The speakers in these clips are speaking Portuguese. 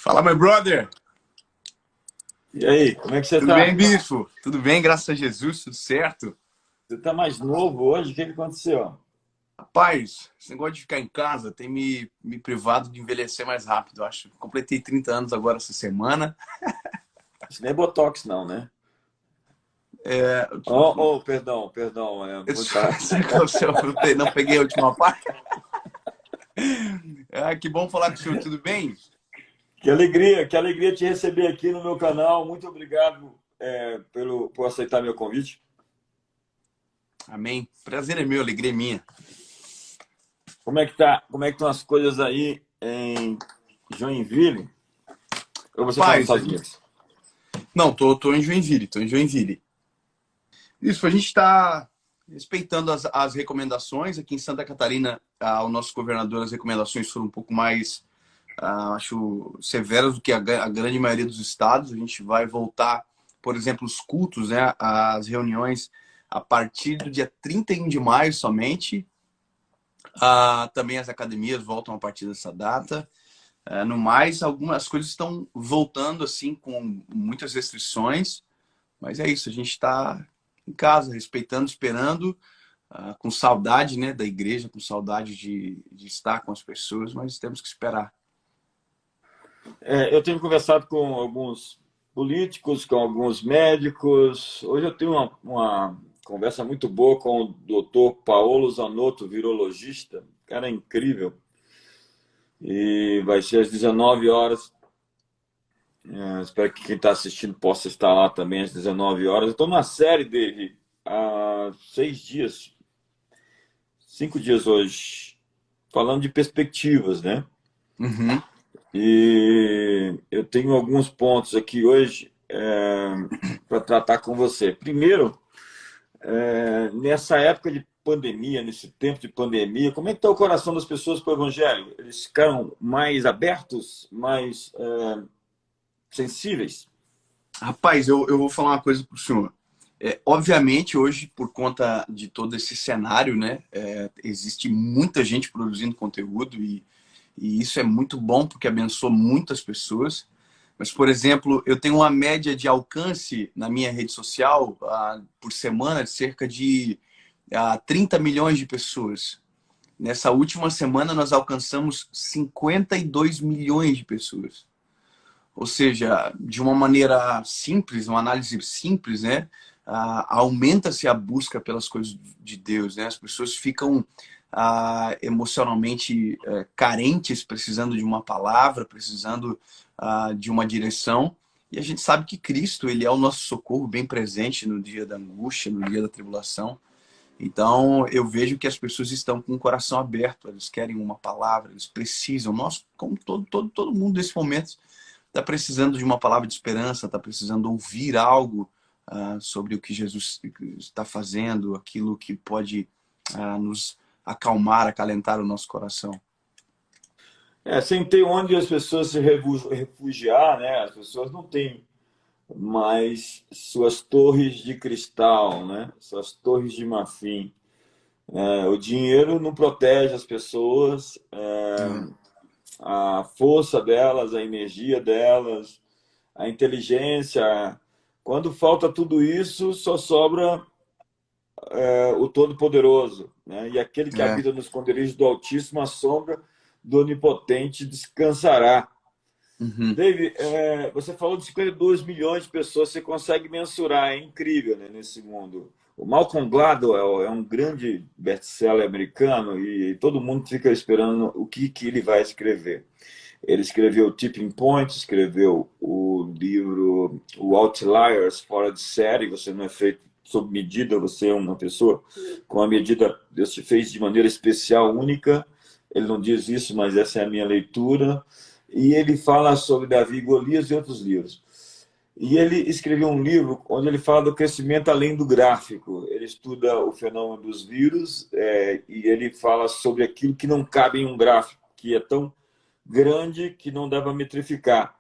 Fala, meu brother! E aí, como é que você Tudo tá? bem, bispo? Tudo bem, graças a Jesus, tudo certo? Você tá mais novo hoje? O que aconteceu? Rapaz, esse negócio de ficar em casa tem me privado de envelhecer mais rápido, eu acho. Completei 30 anos agora essa semana. Isso não é Botox, não, né? É, Oh, perdão. eu não peguei a última parte. Que bom falar com o senhor, tudo bem? Que alegria te receber aqui no meu canal. Muito obrigado por aceitar meu convite. Amém. Prazer é meu, alegria é minha. Como é que tá? Como é que estão as coisas aí em Joinville? Ou você está nos Rapaz, Estados Unidos? não, tô em Joinville, tô em Joinville. Isso, a gente está respeitando as recomendações. Aqui em Santa Catarina, o nosso governador, as recomendações foram um pouco mais, acho, severas do que a grande maioria dos estados. A gente vai voltar, por exemplo, os cultos, né, as reuniões a partir do dia 31 de maio somente. Também as academias voltam a partir dessa data. No mais, algumas coisas estão voltando assim com muitas restrições, mas é isso, a gente está em casa, respeitando, esperando, com saudade, né, da igreja, com saudade de estar com as pessoas, mas temos que esperar. Eu tenho conversado com alguns políticos, com alguns médicos. Hoje eu tenho uma conversa muito boa com o doutor Paulo Zanotto, virologista. Cara, é incrível. E vai ser às 19 horas. Espero que quem está assistindo possa estar lá também às 19 horas. Eu estou numa série dele há 6 dias, 5 dias hoje, falando de perspectivas, né? Uhum. E eu tenho alguns pontos aqui hoje para tratar com você. Primeiro, nessa época de pandemia, nesse tempo de pandemia, como é que está o coração das pessoas para o Evangelho? Eles ficaram mais abertos, mais sensíveis? Rapaz, eu vou falar uma coisa para o senhor. Obviamente, hoje, por conta de todo esse cenário, né, existe muita gente produzindo conteúdo e isso é muito bom porque abençoa muitas pessoas. Mas, por exemplo, eu tenho uma média de alcance na minha rede social por semana de cerca de 30 milhões de pessoas. Nessa última semana, nós alcançamos 52 milhões de pessoas. Ou seja, de uma maneira simples, uma análise simples, né? Aumenta-se a busca pelas coisas de Deus, né? As pessoas ficam emocionalmente carentes, precisando de uma palavra, precisando de uma direção. E a gente sabe que Cristo, ele é o nosso socorro bem presente no dia da angústia, no dia da tribulação. Então, eu vejo que as pessoas estão com o coração aberto, eles querem uma palavra, eles precisam. Nós, como todo mundo nesse momento, está precisando de uma palavra de esperança, está precisando ouvir algo sobre o que Jesus está fazendo, aquilo que pode nos acalmar, acalentar o nosso coração. Sem ter onde as pessoas se refugiar, né? As pessoas não têm mais suas torres de cristal, né? Suas torres de marfim. O dinheiro não protege as pessoas, a força delas, a energia delas, a inteligência. Quando falta tudo isso, só sobra o Todo-Poderoso, né? E aquele que É, habita no esconderijo do Altíssimo, a sombra do Onipotente descansará. uhum, David, você falou de 52 milhões de pessoas, você consegue mensurar, é incrível, né, nesse mundo. O Malcolm Gladwell é um grande best-seller americano e todo mundo fica esperando o que ele vai escrever. Ele escreveu Tipping Point, escreveu o livro o Outliers, fora de série, você não é feito sob medida, você é uma pessoa com a medida, Deus te fez de maneira especial, única. Ele não diz isso, mas essa é a minha leitura. E ele fala sobre Davi e Golias e outros livros. E ele escreveu um livro onde ele fala do crescimento além do gráfico. Ele estuda o fenômeno dos vírus e ele fala sobre aquilo que não cabe em um gráfico, que é tão grande que não dá para metrificar.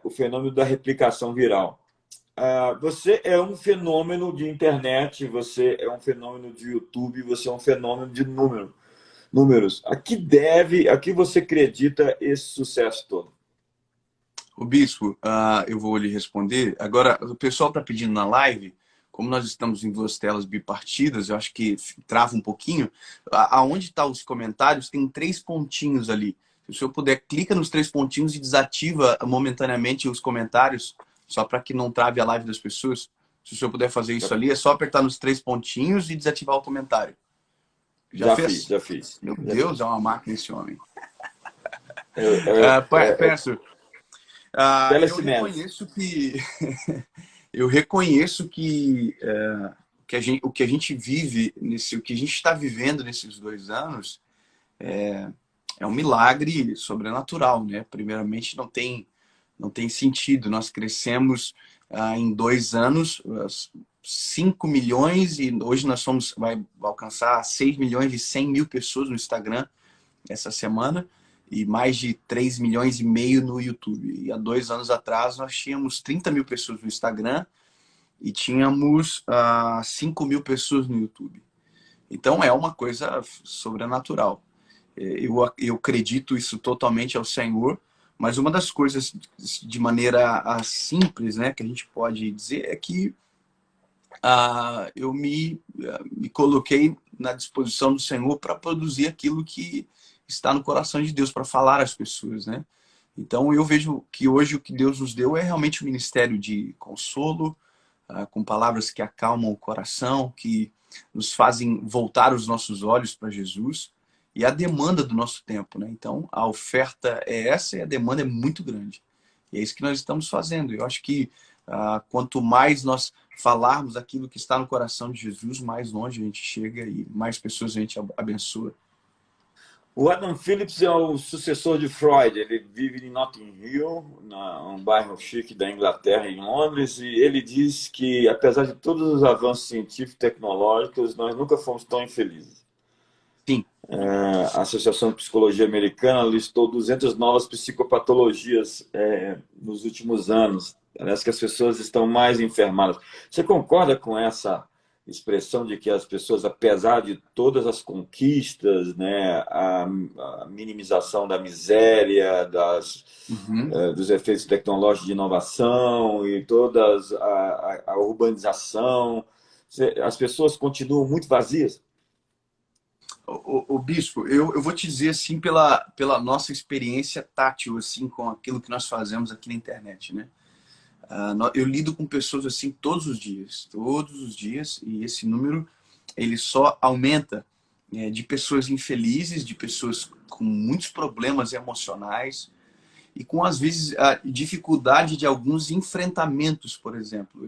O fenômeno da replicação viral. Você é um fenômeno de internet, você é um fenômeno de YouTube, você é um fenômeno de números. A que você acredita esse sucesso todo? O Bispo, eu vou lhe responder. Agora, o pessoal está pedindo na live, como nós estamos em duas telas bipartidas, eu acho que trava um pouquinho. Aonde estão os comentários, tem 3 pontinhos ali. Se o senhor puder, clica nos 3 pontinhos e desativa momentaneamente os comentários, só para que não trave a live das pessoas. Se o senhor puder fazer isso ali, é só apertar nos 3 pontinhos e desativar o comentário. Já fez? Já fiz. Meu Deus, é uma máquina esse homem. Pastor, eu Telecimento. reconheço que eu reconheço que, o que a gente vive, o que a gente está vivendo nesses 2 anos é um milagre sobrenatural, né? Primeiramente, não tem sentido. Nós crescemos em 2 anos 5 milhões e hoje nós vai alcançar 6 milhões e 100 mil pessoas no Instagram essa semana e mais de 3 milhões e meio no YouTube. E há 2 anos atrás nós tínhamos 30 mil pessoas no Instagram e tínhamos 5 mil pessoas no YouTube. Então é uma coisa sobrenatural. Eu acredito isso totalmente ao Senhor, mas uma das coisas de maneira simples, né, que a gente pode dizer é que eu me coloquei na disposição do Senhor para produzir aquilo que está no coração de Deus, para falar às pessoas, né? Então eu vejo que hoje o que Deus nos deu é realmente um ministério de consolo, com palavras que acalmam o coração, que nos fazem voltar os nossos olhos para Jesus e a demanda do nosso tempo, né? Então a oferta é essa e a demanda é muito grande. E é isso que nós estamos fazendo. Eu acho que quanto mais nós falarmos aquilo que está no coração de Jesus, mais longe a gente chega e mais pessoas a gente abençoa. O Adam Phillips é o sucessor de Freud. Ele vive em Notting Hill, um bairro chique da Inglaterra, em Londres, e ele diz que, apesar de todos os avanços científicos e tecnológicos, nós nunca fomos tão infelizes. Sim. A Associação de Psicologia Americana listou 200 novas psicopatologias nos últimos anos. Parece que as pessoas estão mais enfermadas. Você concorda com essa expressão de que as pessoas, apesar de todas as conquistas, né, a minimização da miséria, dos efeitos tecnológicos de inovação e toda a urbanização, as pessoas continuam muito vazias? O Bispo, eu vou te dizer assim pela nossa experiência tátil assim com aquilo que nós fazemos aqui na internet, né? Eu lido com pessoas assim todos os dias, e esse número ele só aumenta, de pessoas infelizes, de pessoas com muitos problemas emocionais e com às vezes a dificuldade de alguns enfrentamentos, por exemplo.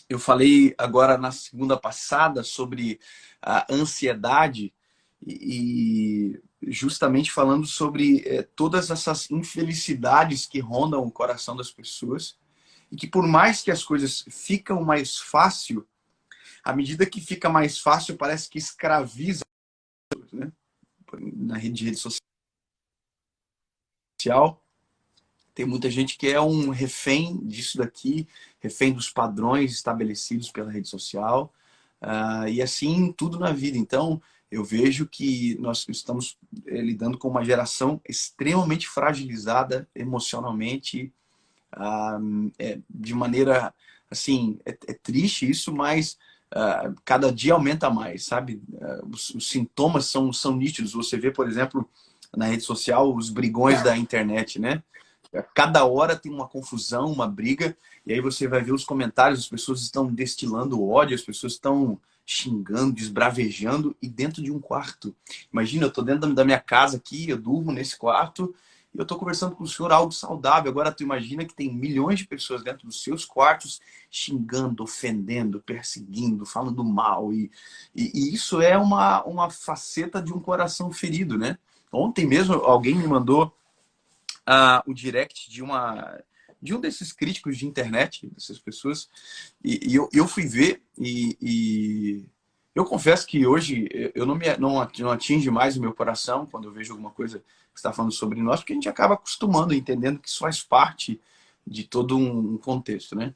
Eu falei agora na segunda passada sobre a ansiedade e justamente falando sobre todas essas infelicidades que rondam o coração das pessoas e que por mais que as coisas ficam mais fácil, à medida que fica mais fácil parece que escraviza, né? Na rede social tem muita gente que é um refém disso daqui, refém dos padrões estabelecidos pela rede social, e assim tudo na vida. Então, eu vejo que nós estamos lidando com uma geração extremamente fragilizada emocionalmente, de maneira, assim, é triste isso, mas cada dia aumenta mais, sabe? Os sintomas são nítidos. Você vê, por exemplo, na rede social, os brigões da internet, né? Cada hora tem uma confusão, uma briga, e aí você vai ver os comentários, as pessoas estão destilando ódio, as pessoas estão xingando, desbravejando, e dentro de um quarto. Imagina, eu estou dentro da minha casa aqui, eu durmo nesse quarto, e eu estou conversando com o senhor algo saudável. Agora tu imagina que tem milhões de pessoas dentro dos seus quartos xingando, ofendendo, perseguindo, falando mal, e isso é uma faceta de um coração ferido, né? Ontem mesmo alguém me mandou o direct de um desses críticos de internet, dessas pessoas, e eu fui ver e eu confesso que hoje eu não atinge mais o meu coração quando eu vejo alguma coisa que está falando sobre nós, porque a gente acaba acostumando, entendendo que isso faz parte de todo um contexto, né?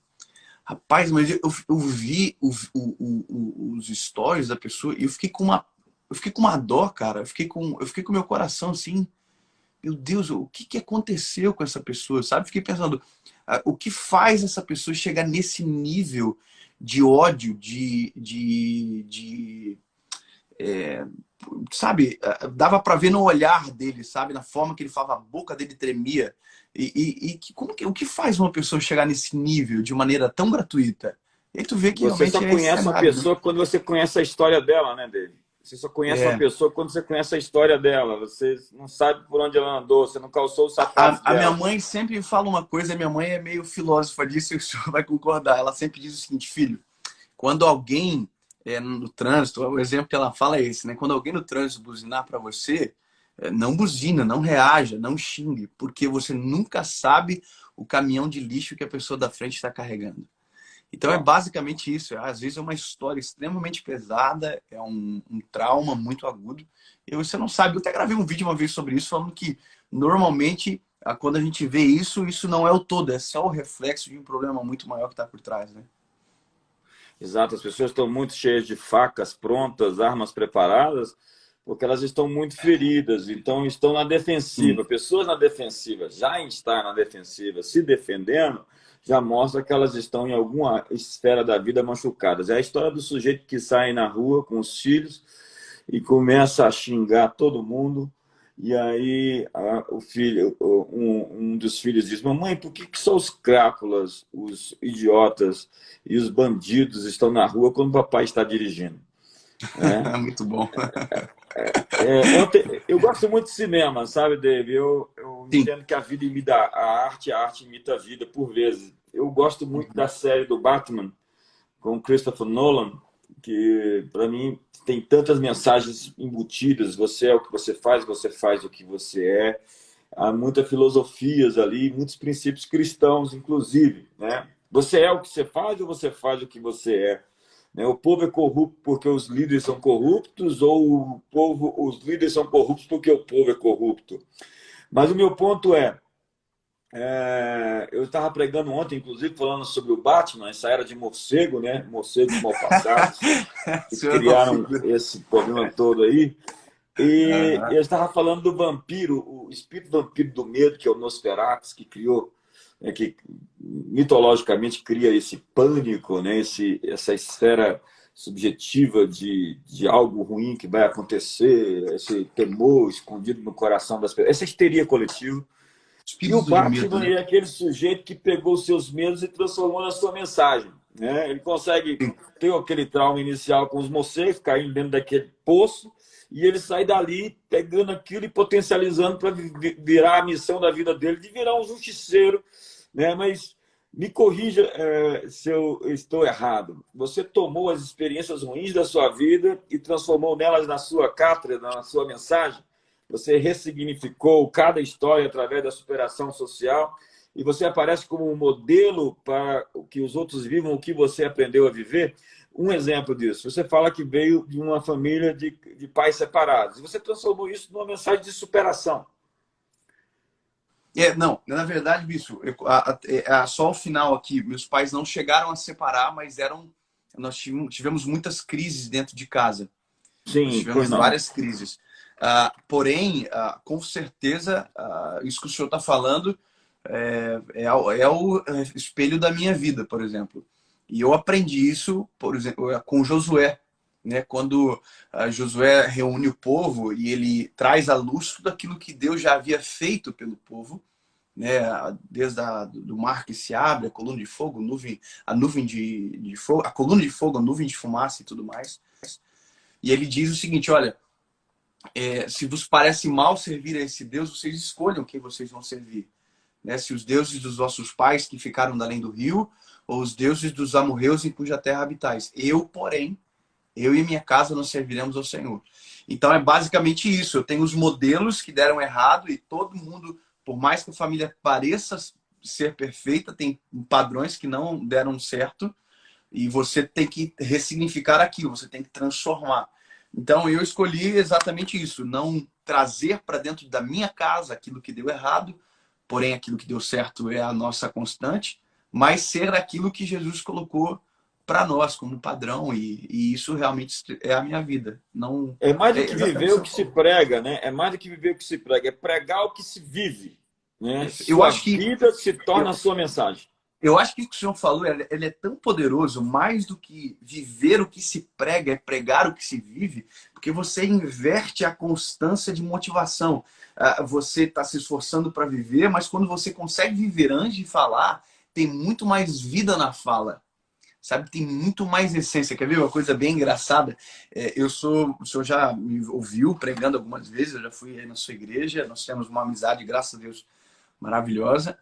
Rapaz, mas eu vi os stories da pessoa e eu fiquei com uma dó, cara. Eu fiquei com o meu coração assim, meu Deus, o que que aconteceu com essa pessoa, sabe? Fiquei pensando, o que faz essa pessoa chegar nesse nível de ódio, sabe? Dava para ver no olhar dele, sabe? Na forma que ele falava, a boca dele tremia. O que faz uma pessoa chegar nesse nível de maneira tão gratuita? E aí tu vê que Você só realmente é esse conhece uma cenário, né? pessoa quando você conhece a história dela, né, David? Você só conhece uma É, pessoa quando você conhece a história dela. Você não sabe por onde ela andou, você não calçou os sapatos a minha dela. mãe sempre fala uma coisa, minha mãe é meio filósofa disso, e o senhor vai concordar. Ela sempre diz o seguinte, filho, quando alguém no trânsito, o exemplo que ela fala é esse, né? Quando alguém no trânsito buzinar para você, não buzina, não reaja, não xingue, porque você nunca sabe o caminhão de lixo que a pessoa da frente está carregando. Então é Ó, basicamente isso. Às vezes é uma história extremamente pesada, é um trauma muito agudo. E você não sabe. Eu até gravei um vídeo uma vez sobre isso, falando que normalmente, quando a gente vê isso, isso não é o todo, é só o reflexo de um problema muito maior que está por trás, né? exato, as pessoas estão muito cheias de facas prontas, armas preparadas, porque elas estão muito feridas, então estão na Sim. defensiva. Pessoas na defensiva, já estar na defensiva, se defendendo, já mostra que elas estão em alguma esfera da vida machucadas. É a história do sujeito que sai na rua com os filhos e começa a xingar todo mundo. E aí o filho, um dos filhos diz: mamãe, por que só os crápulas, os idiotas e os bandidos estão na rua quando o papai está dirigindo? Né? Muito bom. Eu gosto muito de cinema, sabe, Dave? Eu Sim. entendo que a vida imita a arte imita a vida por vezes. Eu gosto muito da série do Batman com Christopher Nolan, que para mim tem tantas mensagens embutidas. Você é o que você faz o que você é. Há muitas filosofias ali, muitos princípios cristãos, inclusive, né? Você é o que você faz ou você faz o que você é? Né? O povo é corrupto porque os líderes são corruptos ou os líderes são corruptos porque o povo é corrupto? Mas o meu ponto eu estava pregando ontem, inclusive, falando sobre o Batman, essa era de morcego, né? Morcegos mal passados, que Senhor é uma criaram figura. esse problema todo aí. E Aham. eu estava falando do vampiro, o espírito vampiro do medo, que é o Nosferatu, que criou, que mitologicamente cria esse pânico, né? Essa esfera subjetiva de algo ruim que vai acontecer, esse temor escondido no coração das pessoas, essa histeria coletiva. E o Espírito de medo, Batman né? é aquele sujeito que pegou os seus medos e transformou na sua mensagem. Né? Ele consegue ter aquele trauma inicial com os morcegos, caindo dentro daquele poço, e ele sai dali pegando aquilo e potencializando para virar a missão da vida dele, de virar um justiceiro. Né? Mas me corrija se eu estou errado. Você tomou as experiências ruins da sua vida e transformou nelas na sua cátedra, na sua mensagem? Você ressignificou cada história através da superação social e você aparece como um modelo para que os outros vivam o que você aprendeu a viver. Um exemplo disso, você fala que veio de uma família de pais separados e você transformou isso numa mensagem de superação. Não, na verdade, bicho, só o final aqui, meus pais não chegaram a separar, mas nós tivemos muitas crises dentro de casa. Nós Sim, pois tivemos não. várias crises. Porém, com certeza, isso que o senhor está falando é o espelho da minha vida, por exemplo. E eu aprendi isso, por exemplo, com Josué. Né? Quando Josué reúne o povo e ele traz à luz tudo aquilo que Deus já havia feito pelo povo, né? Desde do mar que se abre, a coluna de fogo, a nuvem de fogo, a coluna de fogo, a nuvem de fumaça e tudo mais. E ele diz o seguinte: olha, se vos parece mal servir a esse Deus, vocês escolham quem vocês vão servir. Né? Se os deuses dos vossos pais que ficaram da além do rio, ou os deuses dos amorreus em cuja terra habitais. Porém, eu e minha casa nós serviremos ao Senhor. Então é basicamente isso. Eu tenho os modelos que deram errado e todo mundo, por mais que a família pareça ser perfeita, tem padrões que não deram certo e você tem que ressignificar aquilo, você tem que transformar. Então eu escolhi exatamente isso, não trazer para dentro da minha casa aquilo que deu errado, porém aquilo que deu certo é a nossa constante, mas ser aquilo que Jesus colocou para nós como padrão, e isso realmente é a minha vida. Não, É mais é do que exatamente viver o o que que você se falou. prega, né? É mais do que viver o que se prega, é pregar o que se vive, né? Eu Sua acho que vida se torna a eu, sua mensagem. eu acho que o que o senhor falou, ele é tão poderoso, mais do que viver o que se prega, é pregar o que se vive, porque você inverte a constância de motivação. Você está se esforçando para viver, mas quando você consegue viver antes de falar, tem muito mais vida na fala. Sabe, tem muito mais essência. Quer ver uma coisa bem engraçada? O senhor já me ouviu pregando algumas vezes, eu já fui aí na sua igreja, nós temos uma amizade, graças a Deus, maravilhosa.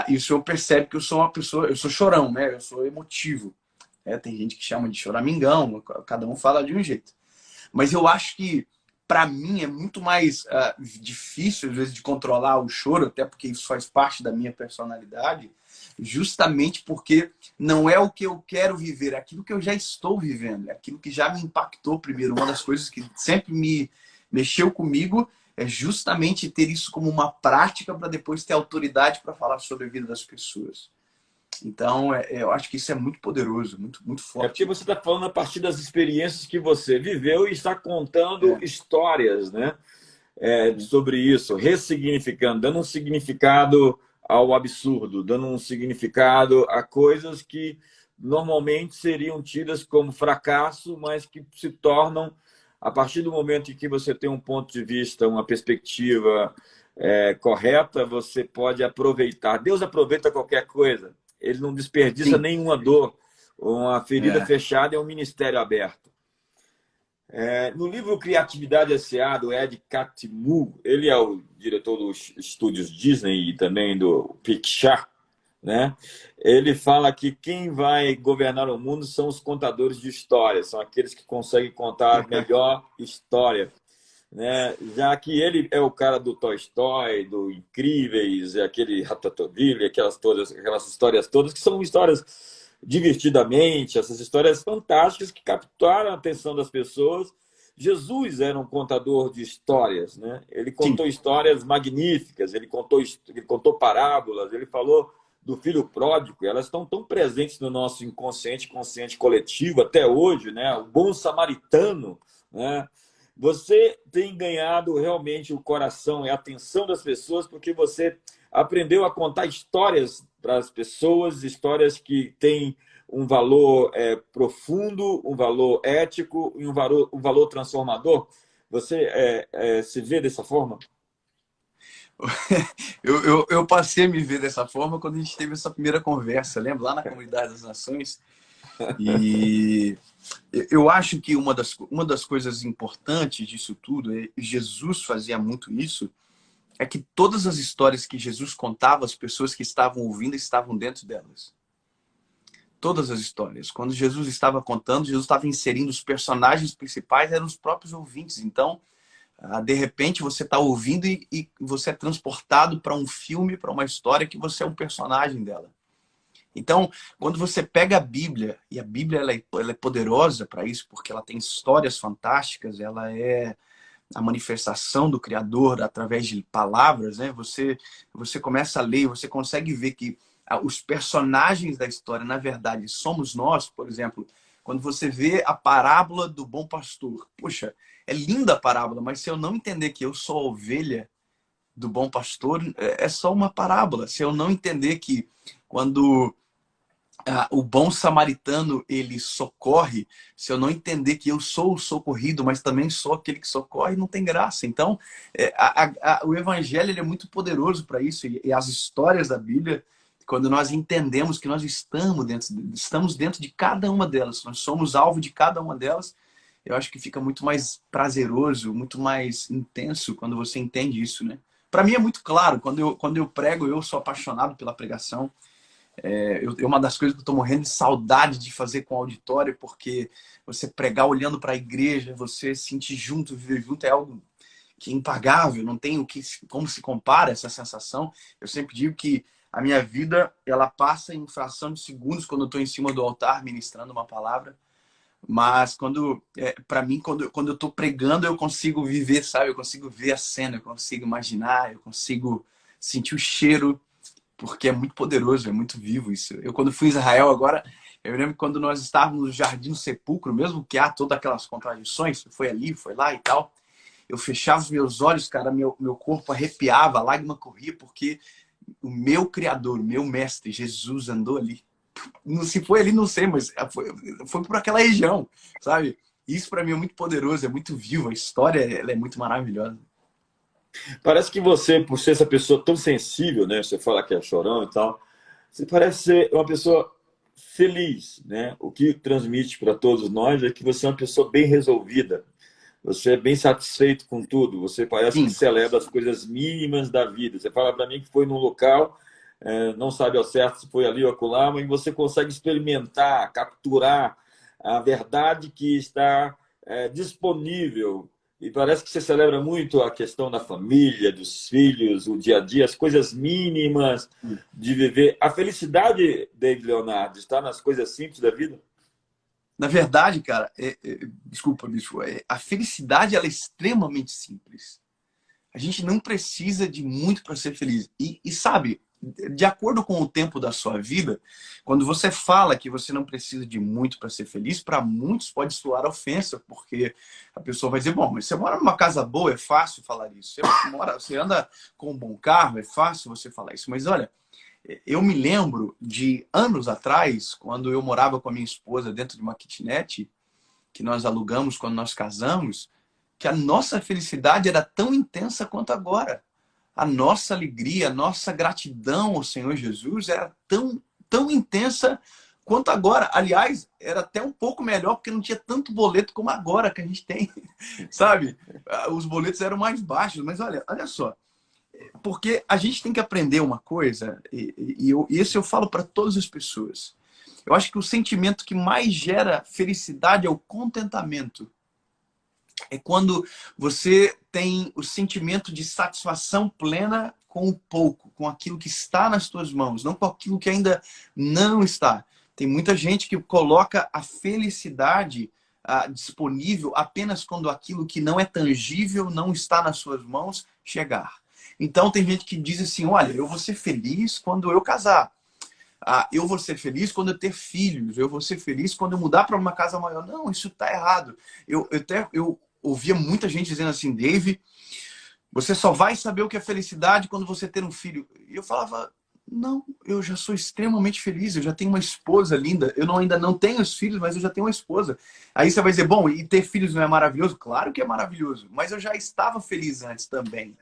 E o senhor percebe que eu sou uma pessoa, eu sou chorão, né? Eu sou emotivo. Tem gente que chama de choramingão, cada um fala de um jeito. Mas eu acho que, para mim, é muito mais difícil, às vezes, de controlar o choro, até porque isso faz parte da minha personalidade, justamente porque não é o que eu quero viver, é aquilo que eu já estou vivendo, é aquilo que já me impactou primeiro. Uma das coisas que sempre me mexeu comigo é justamente ter isso como uma prática para depois ter autoridade para falar sobre a vida das pessoas. Então, eu acho que isso é muito poderoso, muito, muito É porque forte. você está falando a partir das experiências que você viveu e está contando É, histórias, né? Sobre isso, ressignificando, dando um significado ao absurdo, dando um significado a coisas que normalmente seriam tidas como fracasso, mas que se tornam, a partir do momento em que você tem um ponto de vista, uma perspectiva correta, você pode aproveitar. Deus aproveita qualquer coisa, ele não desperdiça sim. nenhuma dor. Uma ferida É. fechada é um ministério aberto. No livro Criatividade S.A., do Ed Catmull, ele é o diretor dos estúdios Disney e também do Pixar, né? Ele fala que quem vai governar o mundo são os contadores de histórias, são aqueles que conseguem contar a melhor história, né? Já que ele é o cara do Toy Story, do Incríveis, aquele Ratatouille, aquelas histórias todas que são histórias divertidamente, essas histórias fantásticas que captaram a atenção das pessoas. Jesus era um contador de histórias, né? Ele Sim. contou histórias magníficas, ele contou parábolas, ele falou do filho pródigo, elas estão tão presentes no nosso inconsciente, consciente coletivo até hoje, né? O bom samaritano, né? Você tem ganhado realmente o coração e a atenção das pessoas porque você aprendeu a contar histórias para as pessoas, histórias que têm um valor profundo, um valor ético e um valor transformador. Você se vê dessa forma? Eu passei a me ver dessa forma quando a gente teve essa primeira conversa, lembra? Lá na Comunidade das Nações. E eu acho que uma das coisas importantes disso tudo, Jesus fazia muito isso, é que todas as histórias que Jesus contava, as pessoas que estavam ouvindo estavam dentro delas. Todas as histórias. Quando Jesus estava contando, Jesus estava inserindo os personagens principais, eram os próprios ouvintes. Então, de repente, você está ouvindo e você é transportado para um filme, para uma história que você é um personagem dela. Então, quando você pega a Bíblia, e a Bíblia ela é poderosa para isso, porque ela tem histórias fantásticas, ela é a manifestação do Criador através de palavras, né? Você começa a ler, você consegue ver que os personagens da história, na verdade, somos nós. Por exemplo, quando você vê a parábola do bom pastor, poxa, é linda a parábola, mas se eu não entender que eu sou a ovelha do bom pastor, é só uma parábola. Se eu não entender que quando o bom samaritano ele socorre, se eu não entender que eu sou o socorrido, mas também sou aquele que socorre, não tem graça. Então, o evangelho ele é muito poderoso para isso, e as histórias da Bíblia, quando nós entendemos que nós estamos dentro de cada uma delas, nós somos alvo de cada uma delas, eu acho que fica muito mais prazeroso, muito mais intenso quando você entende isso, né? Para mim é muito claro, quando eu prego, eu sou apaixonado pela pregação. Uma das coisas que eu estou morrendo de saudade de fazer com o auditório, porque você pregar olhando para a igreja, você sentir junto, viver junto, é algo que é impagável, não tem como se compara essa sensação. Eu sempre digo que a minha vida ela passa em fração de segundos quando eu estou em cima do altar ministrando uma palavra, mas para mim, quando eu estou pregando, eu consigo viver, sabe? Eu consigo ver a cena, eu consigo imaginar, eu consigo sentir o cheiro, porque é muito poderoso, é muito vivo isso. Eu, quando fui em Israel agora, Eu lembro quando nós estávamos no Jardim do Sepulcro, mesmo que há todas aquelas contradições, foi ali, foi lá e tal, eu fechava os meus olhos, cara, meu corpo arrepiava, a lágrima corria, porque o meu Criador, o meu Mestre, Jesus, andou ali. Se foi ali, não sei, mas foi por aquela região, sabe? Isso para mim é muito poderoso, é muito vivo, a história ela é muito maravilhosa. Parece que você, por ser essa pessoa tão sensível, né? Você fala que é chorão e tal, você parece ser uma pessoa feliz, né? O que transmite para todos nós é que você é uma pessoa bem resolvida. Você é bem satisfeito com tudo. Você parece que Sim, celebra as coisas mínimas da vida. Você fala para mim que foi num local, não sabe ao certo se foi ali ou acolá, mas você consegue experimentar, capturar a verdade que está disponível. E parece que você celebra muito a questão da família, dos filhos, o dia a dia, as coisas mínimas de viver. A felicidade, David Leonardo, está nas coisas simples da vida? na verdade, cara, desculpa, bicho, a felicidade ela é extremamente simples. A gente não precisa de muito para ser feliz. E sabe, de acordo com o tempo da sua vida, quando você fala que você não precisa de muito para ser feliz, para muitos pode soar ofensa, porque a pessoa vai dizer, bom, mas você mora numa casa boa, é fácil falar isso. Você anda com um bom carro, é fácil você falar isso. Mas olha, eu me lembro de anos atrás, quando eu morava com a minha esposa dentro de uma kitnet, que nós alugamos quando nós casamos, que a nossa felicidade era tão intensa quanto agora. A nossa alegria, a nossa gratidão ao Senhor Jesus era tão intensa quanto agora. Aliás, era até um pouco melhor, porque não tinha tanto boleto como agora que a gente tem, sabe? Os boletos eram mais baixos, mas olha só. Porque a gente tem que aprender uma coisa, e isso eu falo para todas as pessoas. Eu acho que o sentimento que mais gera felicidade é o contentamento. É quando você tem o sentimento de satisfação plena com o pouco, com aquilo que está nas tuas mãos, não com aquilo que ainda não está. Tem muita gente que coloca a felicidade disponível apenas quando aquilo que não é tangível, não está nas suas mãos, chegar. Então tem gente que diz assim, olha, eu vou ser feliz quando eu casar. Eu vou ser feliz quando eu ter filhos, eu vou ser feliz quando eu mudar para uma casa maior. Não, isso está errado. Eu ouvia muita gente dizendo assim, Dave, você só vai saber o que é felicidade quando você ter um filho. E eu falava, não, eu já sou extremamente feliz, eu já tenho uma esposa linda, ainda não tenho os filhos, mas eu já tenho uma esposa. Aí você vai dizer, bom, e ter filhos não é maravilhoso? Claro que é maravilhoso, mas eu já estava feliz antes também.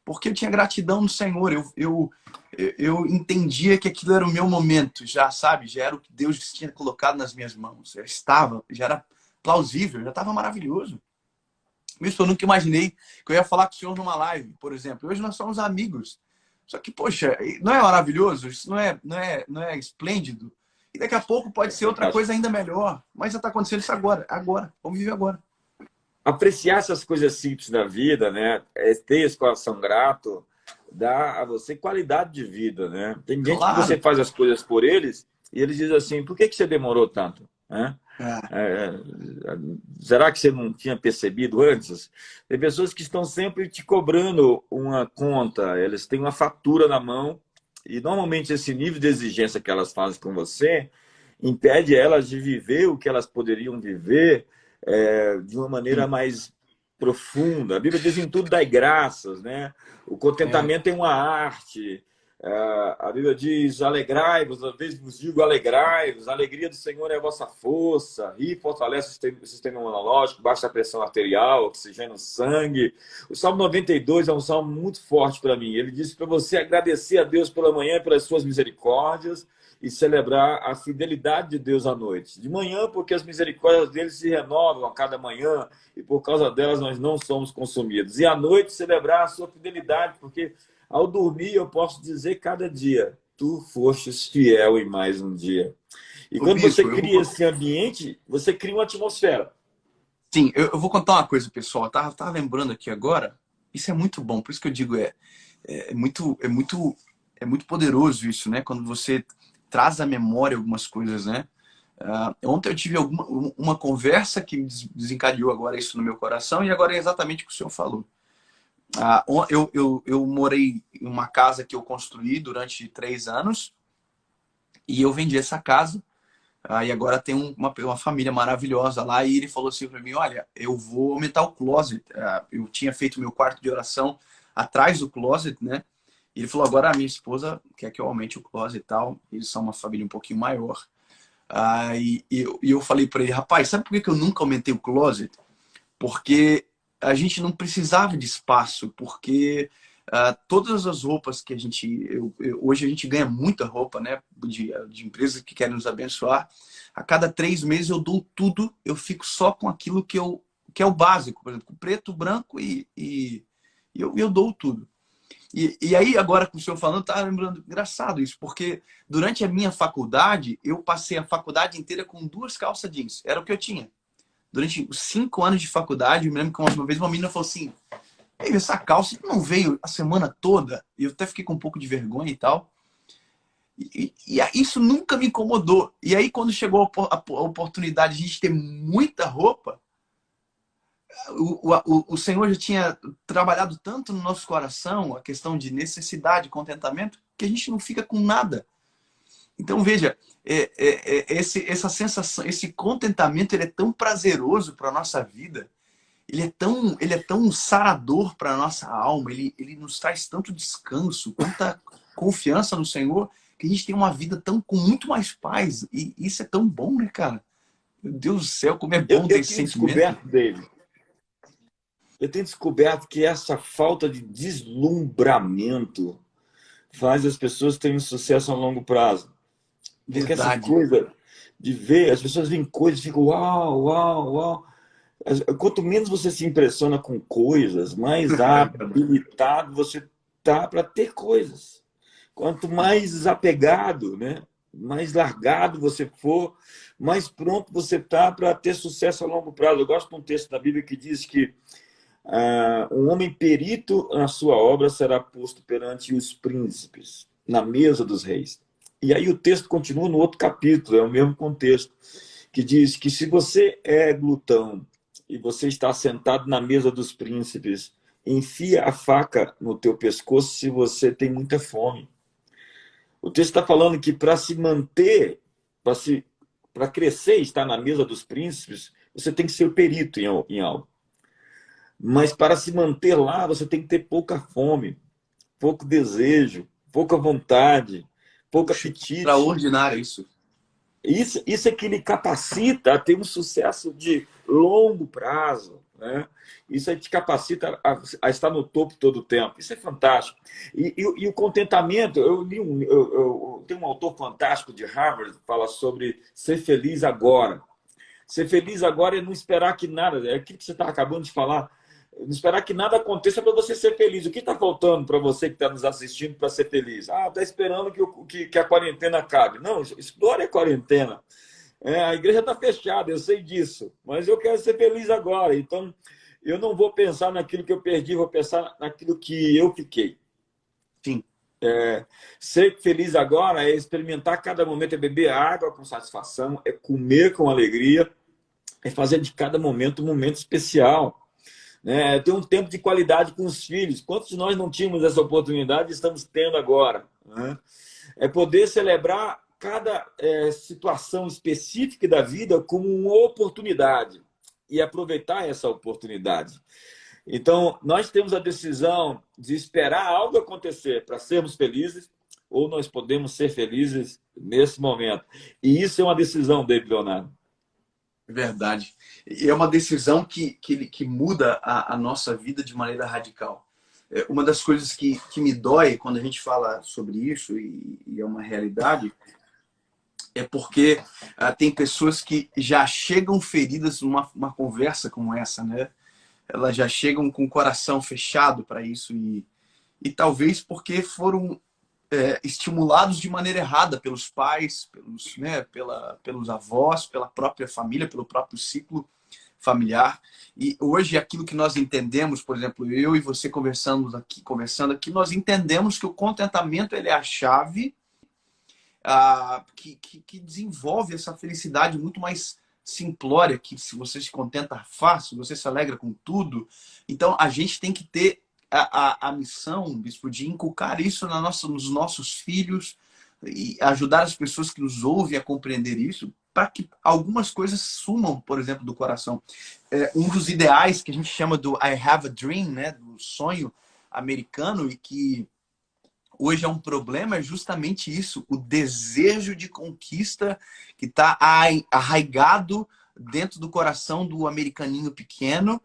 Porque eu tinha gratidão no Senhor, eu entendia que aquilo era o meu momento, já sabe, já era o que Deus tinha colocado nas minhas mãos. Já era plausível, já estava maravilhoso. Isso eu nunca imaginei que eu ia falar com o senhor numa live, por exemplo. Hoje nós somos amigos. Só que, poxa, não é maravilhoso? Isso não é esplêndido? E daqui a pouco pode ser outra coisa ainda melhor. Mas já está acontecendo isso agora. Agora. Vamos viver agora. Apreciar essas coisas simples da vida, né? Ter esse coração grato, dá a você qualidade de vida, né? Tem gente que você Claro. faz as coisas por eles e eles dizem assim, por que você demorou tanto? Né? É. Será que você não tinha percebido antes? Tem pessoas que estão sempre te cobrando uma conta, elas têm uma fatura na mão e normalmente esse nível de exigência que elas fazem com você impede elas de viver o que elas poderiam viver de uma maneira mais profunda. A Bíblia diz em tudo dai graças, né? O contentamento é uma arte. A Bíblia diz, alegrai-vos, às vezes vos digo alegrai-vos, a alegria do Senhor é a vossa força, rir fortalece o sistema imunológico, baixa a pressão arterial, oxigênio no sangue. O Salmo 92 é um salmo muito forte para mim. Ele diz para você agradecer a Deus pela manhã pelas suas misericórdias e celebrar a fidelidade de Deus à noite. De manhã, porque as misericórdias dele se renovam a cada manhã e por causa delas nós não somos consumidos. E à noite, celebrar a sua fidelidade, porque ao dormir eu posso dizer cada dia, tu fostes fiel em mais um dia. E quando você cria esse ambiente, você cria uma atmosfera. Sim, eu vou contar uma coisa, pessoal. Eu tava lembrando aqui agora. Isso é muito bom, por isso que eu digo, é muito poderoso isso, né? Quando você traz à memória algumas coisas, né? Ontem eu tive uma conversa que desencadeou agora isso no meu coração e agora é exatamente o que o senhor falou. Eu morei em uma casa que eu construí durante 3 anos e eu vendi essa casa E agora tem uma família maravilhosa lá. E ele falou assim para mim: olha, eu vou aumentar o closet. Eu tinha feito meu quarto de oração atrás do closet, né? E ele falou: agora a minha esposa quer que eu aumente o closet e tal. Eles são uma família um pouquinho maior. E eu falei para ele: rapaz, sabe por que eu nunca aumentei o closet? Porque a gente não precisava de espaço, porque todas as roupas que a gente... hoje a gente ganha muita roupa, né? De empresas que querem nos abençoar. A cada 3 meses eu dou tudo, eu fico só com aquilo que é o básico. Por exemplo, preto, branco e eu dou tudo. E aí, agora com o senhor falando, tá lembrando, engraçado isso, porque durante a minha faculdade, eu passei a faculdade inteira com 2 calças jeans. Era o que eu tinha. Durante os 5 anos de faculdade, eu me lembro que uma vez uma menina falou assim: ei, essa calça não veio a semana toda? E eu até fiquei com um pouco de vergonha e tal. Isso nunca me incomodou. E aí, quando chegou a oportunidade de a gente ter muita roupa, o Senhor já tinha trabalhado tanto no nosso coração a questão de necessidade, contentamento, que a gente não fica com nada. Então, veja, essa sensação, esse contentamento, ele é tão prazeroso para a nossa vida, ele é tão sarador para a nossa alma, ele nos traz tanto descanso, tanta confiança no Senhor, que a gente tem uma vida com muito mais paz. E isso é tão bom, né, cara? Meu Deus do céu, como é bom ter esse sentimento. Eu tenho descoberto que essa falta de deslumbramento faz as pessoas terem sucesso a longo prazo. Porque essa coisa de ver, as pessoas veem coisas e ficam uau, uau, uau. Quanto menos você se impressiona com coisas, mais habilitado você tá para ter coisas. Quanto mais desapegado, né? Mais largado você for, mais pronto você tá para ter sucesso a longo prazo. Eu gosto de um texto da Bíblia que diz que um homem perito na sua obra será posto perante os príncipes, na mesa dos reis. E aí o texto continua no outro capítulo, é o mesmo contexto, que diz que se você é glutão e você está sentado na mesa dos príncipes, enfia a faca no teu pescoço se você tem muita fome. O texto está falando que para se manter, para crescer e estar na mesa dos príncipes, você tem que ser perito em algo. Mas para se manter lá, você tem que ter pouca fome, pouco desejo, pouca vontade, pouco apetite. Extraordinário isso. Isso é que lhe capacita a ter um sucesso de longo prazo, né? Isso aí te capacita a estar no topo todo o tempo. Isso é fantástico. E o contentamento, eu tenho um autor fantástico de Harvard que fala sobre ser feliz agora. Ser feliz agora é não esperar que nada, é aquilo que você está acabando de falar, não esperar que nada aconteça para você ser feliz. O que está faltando para você que está nos assistindo para ser feliz? Está esperando que a quarentena acabe. Não, história é quarentena. A igreja está fechada, eu sei disso, mas eu quero ser feliz agora. Então, eu não vou pensar naquilo que eu perdi, vou pensar naquilo que eu fiquei. Sim. Ser feliz agora é experimentar cada momento, é beber água com satisfação, é comer com alegria, é fazer de cada momento um momento especial. Ter um tempo de qualidade com os filhos. Quantos de nós não tínhamos essa oportunidade e estamos tendo agora? Né? É poder celebrar cada situação específica da vida como uma oportunidade e aproveitar essa oportunidade. Então, nós temos a decisão de esperar algo acontecer para sermos felizes, ou nós podemos ser felizes nesse momento. E isso é uma decisão, David Leonardo. Verdade. E é uma decisão que muda a nossa vida de maneira radical. Uma das coisas que me dói quando a gente fala sobre isso, e é uma realidade, é porque tem pessoas que já chegam feridas numa conversa como essa, né? Elas já chegam com o coração fechado para isso e talvez porque foram estimulados de maneira errada pelos pais, pelos avós, pela própria família, pelo próprio ciclo familiar. E hoje aquilo que nós entendemos, por exemplo, eu e você conversando aqui, nós entendemos que o contentamento ele é a chave que desenvolve essa felicidade muito mais simplória, que se você se contenta fácil, você se alegra com tudo. Então a gente tem que ter a missão, bispo, de inculcar isso nos nossos filhos e ajudar as pessoas que nos ouvem a compreender isso, para que algumas coisas sumam, por exemplo, do coração. Um dos ideais que a gente chama do I have a dream, né, do sonho americano, e que hoje é um problema, é justamente isso, o desejo de conquista que está arraigado dentro do coração do americaninho pequeno,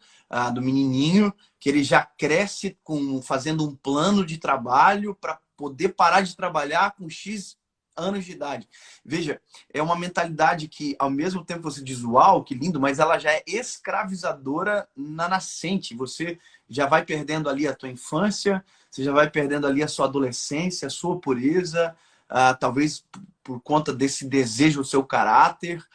do menininho, que ele já cresce fazendo um plano de trabalho para poder parar de trabalhar com X anos de idade. Veja, é uma mentalidade que, ao mesmo tempo, você diz, uau, que lindo, mas ela já é escravizadora na nascente. Você já vai perdendo ali a tua infância, você já vai perdendo ali a sua adolescência, a sua pureza, talvez por conta desse desejo, o seu caráter.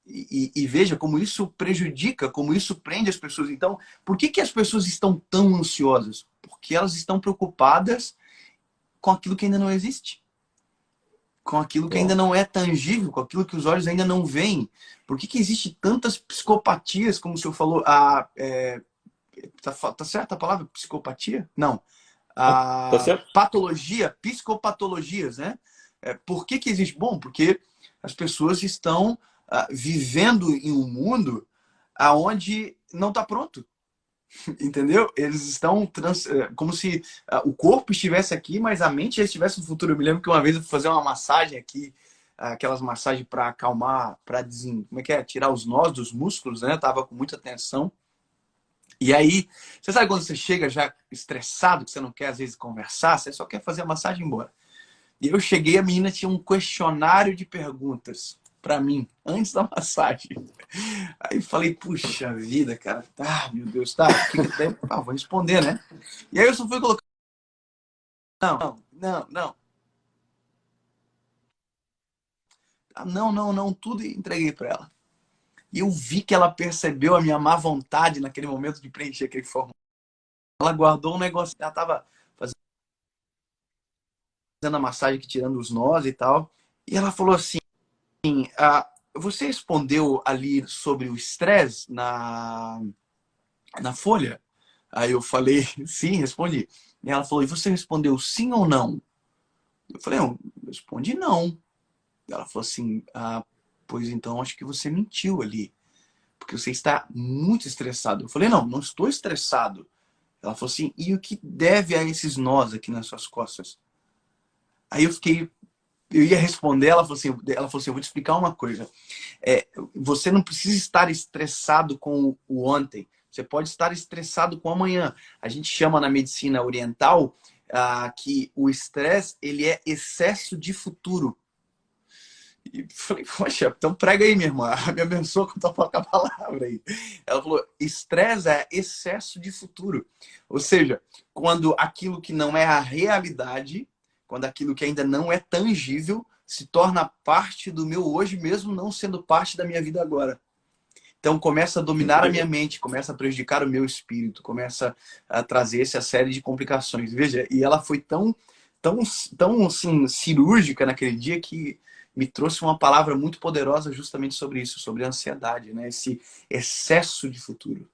E veja como isso prejudica, como isso prende as pessoas. Então, por que as pessoas estão tão ansiosas? Porque elas estão preocupadas com aquilo que ainda não existe, com aquilo que ainda não é tangível, com aquilo que os olhos ainda não veem. Por que existe tantas psicopatias, como o senhor falou? Tá certa a palavra psicopatia? Não. Tá certo? Patologia, psicopatologias, né? Por que existe? Bom, porque as pessoas estão vivendo em um mundo onde não está pronto. Entendeu? Eles estão como se o corpo estivesse aqui, mas a mente já estivesse no futuro. Eu me lembro que uma vez eu fui fazer uma massagem aqui, aquelas massagens para acalmar, para como é que é? Tirar os nós dos músculos, né? Eu tava com muita tensão. E aí, você sabe quando você chega já estressado, que você não quer às vezes conversar, você só quer fazer a massagem e ir embora. E eu cheguei, a menina tinha um questionário de perguntas para mim, antes da massagem. Aí eu falei, puxa vida, cara. Meu Deus, tá. Vou responder, né? E aí eu só fui colocando. Não. Não, tudo e entreguei para ela. E eu vi que ela percebeu a minha má vontade naquele momento de preencher aquele formulário. Ela guardou um negócio, ela tava fazendo a massagem aqui, tirando os nós e tal. E ela falou assim, você respondeu ali sobre o estresse na folha? Aí eu falei, sim, respondi. E ela falou, e você respondeu sim ou não? Eu falei, eu respondi não. Ela falou assim, pois então acho que você mentiu ali, porque você está muito estressado. Eu falei, não estou estressado. Ela falou assim, e o que deve a esses nós aqui nas suas costas? Aí eu ia responder, ela falou assim, eu vou te explicar uma coisa. Você não precisa estar estressado com o ontem. Você pode estar estressado com o amanhã. A gente chama na medicina oriental que o estresse ele é excesso de futuro. E falei, poxa, então prega aí, minha irmã. Me abençoa com a palavra aí. Ela falou, estresse é excesso de futuro. Ou seja, quando aquilo que não é a realidade, quando aquilo que ainda não é tangível, se torna parte do meu hoje, mesmo não sendo parte da minha vida agora. Então começa a dominar a minha mente, começa a prejudicar o meu espírito, começa a trazer essa série de complicações. Veja, e ela foi tão assim, cirúrgica naquele dia que me trouxe uma palavra muito poderosa justamente sobre isso, sobre a ansiedade, né? Esse excesso de futuro.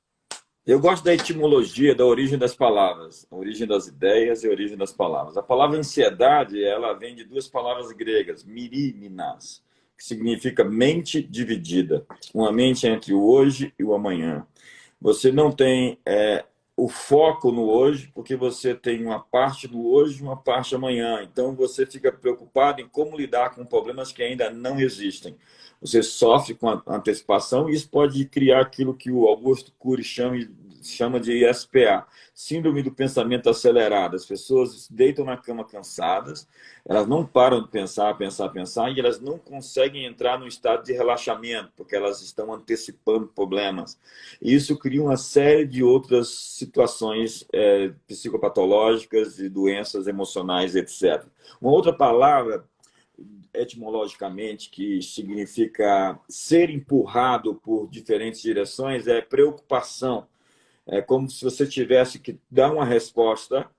Eu gosto da etimologia, da origem das palavras, a origem das ideias e a origem das palavras. A palavra ansiedade, ela vem de duas palavras gregas, miríminas, que significa mente dividida, uma mente entre o hoje e o amanhã. Você não tem o foco no hoje, porque você tem uma parte no hoje e uma parte amanhã. Então, você fica preocupado em como lidar com problemas que ainda não existem. Você sofre com a antecipação e isso pode criar aquilo que o Augusto Cury chama de SPA, Síndrome do Pensamento Acelerado. As pessoas deitam na cama cansadas, elas não param de pensar, e elas não conseguem entrar num estado de relaxamento, porque elas estão antecipando problemas. E isso cria uma série de outras situações psicopatológicas e doenças emocionais, etc. Uma outra palavra etimologicamente, que significa ser empurrado por diferentes direções, é preocupação. É como se você tivesse que dar uma resposta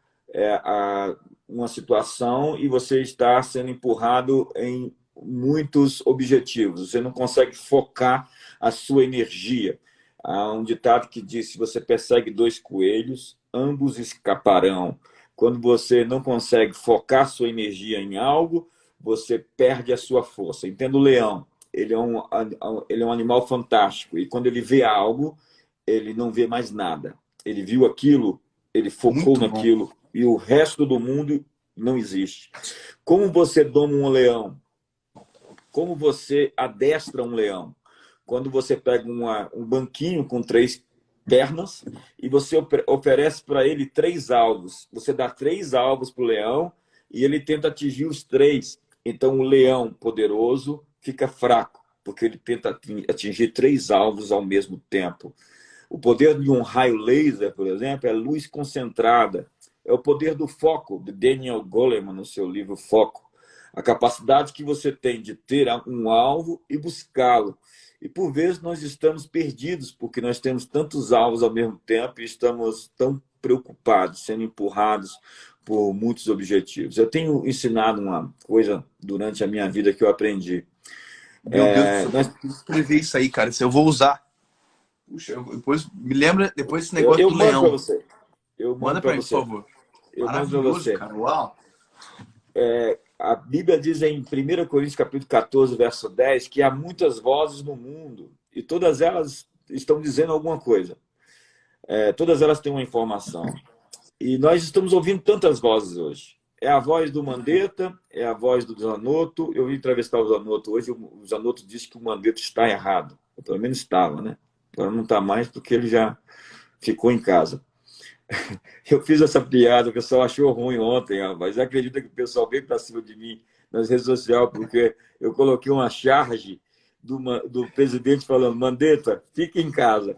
a uma situação e você está sendo empurrado em muitos objetivos. Você não consegue focar a sua energia. Há um ditado que diz, se você persegue dois coelhos, ambos escaparão. Quando você não consegue focar sua energia em algo, você perde a sua força. Entenda o leão. ele é um animal fantástico. E quando ele vê algo, ele não vê mais nada. Ele viu aquilo, ele focou Muito bom. naquilo, e o resto do mundo não existe. Como você doma um leão? Como você adestra um leão? Quando você pega um banquinho com 3 pernas e você oferece para ele 3 alvos. Você dá 3 alvos para o leão e ele tenta atingir os 3. Então, o leão poderoso fica fraco, porque ele tenta atingir 3 alvos ao mesmo tempo. O poder de um raio laser, por exemplo, é luz concentrada. É o poder do foco, de Daniel Goleman, no seu livro Foco. A capacidade que você tem de ter um alvo e buscá-lo. E, por vezes, nós estamos perdidos, porque nós temos tantos alvos ao mesmo tempo e estamos tão preocupados, sendo empurrados por muitos objetivos. Eu tenho ensinado uma coisa durante a minha vida que eu aprendi. Meu Deus do céu, eu preciso escrever isso aí, cara. Isso eu vou usar. Puxa, depois me lembra, depois esse negócio Eu do mando para leão. você. Eu Manda mando para para mim, por você. favor. Eu mando para Maravilhoso, você. cara. Uau. A Bíblia diz em 1 Coríntios capítulo 14, verso 10, que há muitas vozes no mundo e todas elas estão dizendo alguma coisa. Todas elas têm uma informação. E nós estamos ouvindo tantas vozes hoje. É a voz do Mandetta, é a voz do Zanotto. Eu vim entrevistar o Zanotto hoje. O Zanotto disse que o Mandetta está errado. Pelo menos estava, né? Agora não está mais porque ele já ficou em casa. Eu fiz essa piada, o pessoal achou ruim ontem, mas acredita que o pessoal veio para cima de mim nas redes sociais, porque eu coloquei uma charge do presidente falando: Mandetta, fique em casa.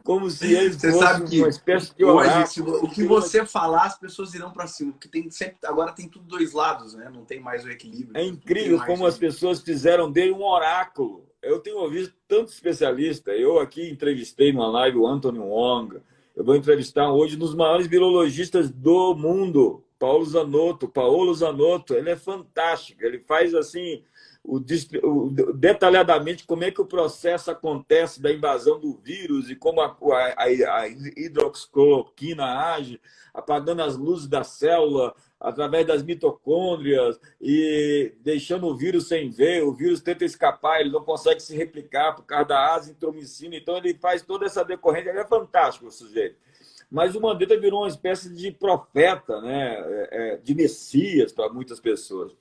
Como se ele Você fosse sabe que uma espécie de hoje, oráculo. o que você falar, as pessoas irão para cima, porque tem sempre, agora tem tudo 2 lados, né? Não tem mais o equilíbrio. É incrível como as pessoas fizeram dele um oráculo. Eu tenho ouvido tanto especialista. Eu aqui entrevistei numa live o Anthony Wong. Eu vou entrevistar hoje um dos maiores virologistas do mundo, Paulo Zanotto. Ele é fantástico. Ele faz assim detalhadamente como é que o processo acontece da invasão do vírus e como a hidroxicloroquina age, apagando as luzes da célula através das mitocôndrias e deixando o vírus sem ver. O vírus tenta escapar, ele não consegue se replicar por causa da azitromicina. Então, ele faz toda essa decorrência. Ele é fantástico, o sujeito. Mas o Mandetta virou uma espécie de profeta, né? De messias para muitas pessoas.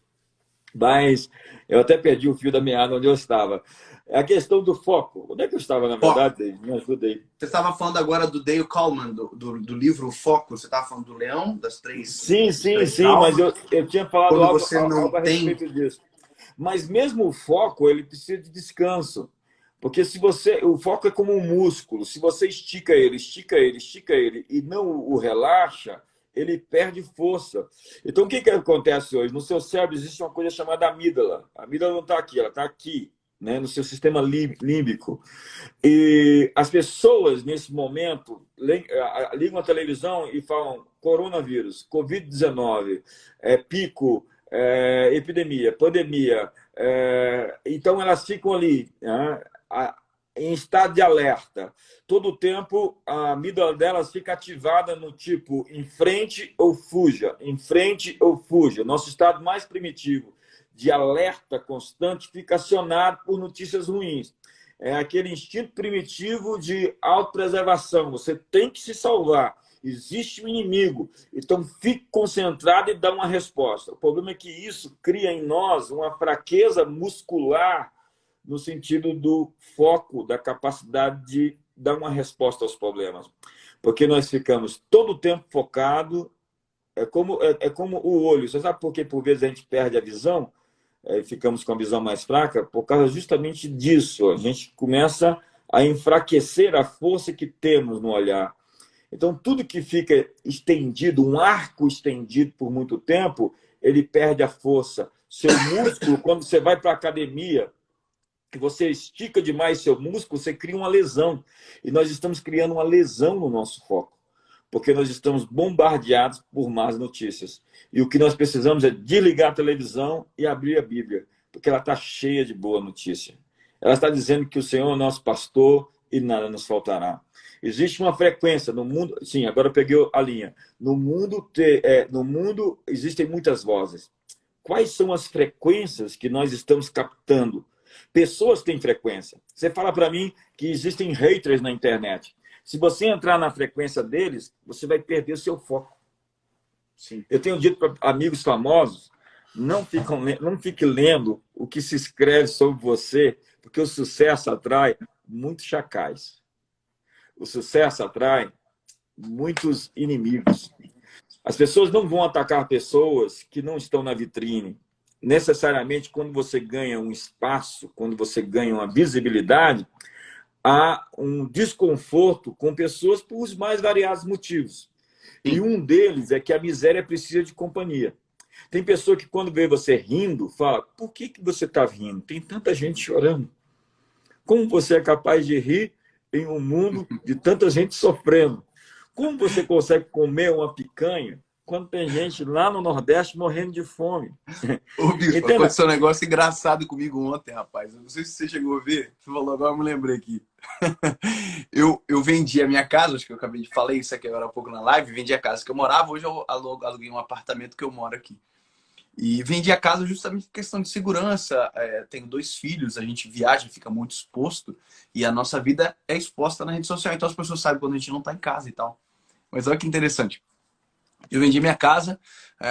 Mas eu até perdi o fio da meada onde eu estava. A questão do foco. Onde é que eu estava, na verdade? Me ajuda aí. Você estava falando agora do Dale Coleman, do livro Foco. Você estava falando do leão, das 3. Sim, mas eu tinha falado algo a respeito disso. Mas mesmo o foco, ele precisa de descanso. Porque o foco é como um músculo. Se você estica ele e não o relaxa, ele perde força. Então, o que acontece hoje? No seu cérebro existe uma coisa chamada amígdala. A amígdala não está aqui, ela está aqui, né? No seu sistema límbico. E as pessoas, nesse momento, ligam a televisão e falam coronavírus, Covid-19, pico, epidemia, pandemia. Então, elas ficam ali, né, em estado de alerta. Todo o tempo, a amígdala delas fica ativada no tipo em frente ou fuja, em frente ou fuja. Nosso estado mais primitivo de alerta constante fica acionado por notícias ruins. É aquele instinto primitivo de autopreservação. Você tem que se salvar. Existe um inimigo. Então, fique concentrado e dá uma resposta. O problema é que isso cria em nós uma fraqueza muscular no sentido do foco, da capacidade de dar uma resposta aos problemas. Porque nós ficamos todo o tempo focado. É como o olho. Você sabe por que, por vezes, a gente perde a visão? Ficamos com a visão mais fraca? Por causa justamente disso. A gente começa a enfraquecer a força que temos no olhar. Então, tudo que fica estendido, um arco estendido por muito tempo, ele perde a força. Seu músculo, quando você vai para a academia, que você estica demais seu músculo, você cria uma lesão. E nós estamos criando uma lesão no nosso foco, porque nós estamos bombardeados por más notícias. E o que nós precisamos é desligar a televisão e abrir a Bíblia, porque ela está cheia de boa notícia. Ela está dizendo que o Senhor é nosso pastor e nada nos faltará. Existe uma frequência no mundo... Sim, agora eu peguei a linha. No mundo existem muitas vozes. quais são as frequências que nós estamos captando. Pessoas têm frequência. Você fala para mim que existem haters na internet. Se você entrar na frequência deles, você vai perder seu foco. Sim. Eu tenho dito para amigos famosos, não fique lendo o que se escreve sobre você, porque o sucesso atrai muitos chacais. O sucesso atrai muitos inimigos. As pessoas não vão atacar pessoas que não estão na vitrine. Necessariamente, quando você ganha um espaço, quando você ganha uma visibilidade, há um desconforto com pessoas por os mais variados motivos. Sim. E um deles é que a miséria precisa de companhia. Tem pessoa que, quando vê você rindo, fala: por que você está rindo? Tem tanta gente chorando. Como você é capaz de rir em um mundo de tanta gente sofrendo? Como você consegue comer uma picanha quando tem gente lá no Nordeste morrendo de fome? Ô, Bispo, aconteceu um negócio engraçado comigo ontem, rapaz. Eu não sei se você chegou a ver. Você falou agora, eu me lembrei aqui. Eu vendi a minha casa, acho que eu acabei de falar isso aqui agora há pouco na live. Vendi a casa que eu morava, hoje eu aluguei um apartamento que eu moro aqui. E vendi a casa justamente por questão de segurança. Tenho 2 filhos, a gente viaja, fica muito exposto. E a nossa vida é exposta na rede social. Então as pessoas sabem quando a gente não está em casa e tal. Mas olha que interessante. Eu vendi minha casa,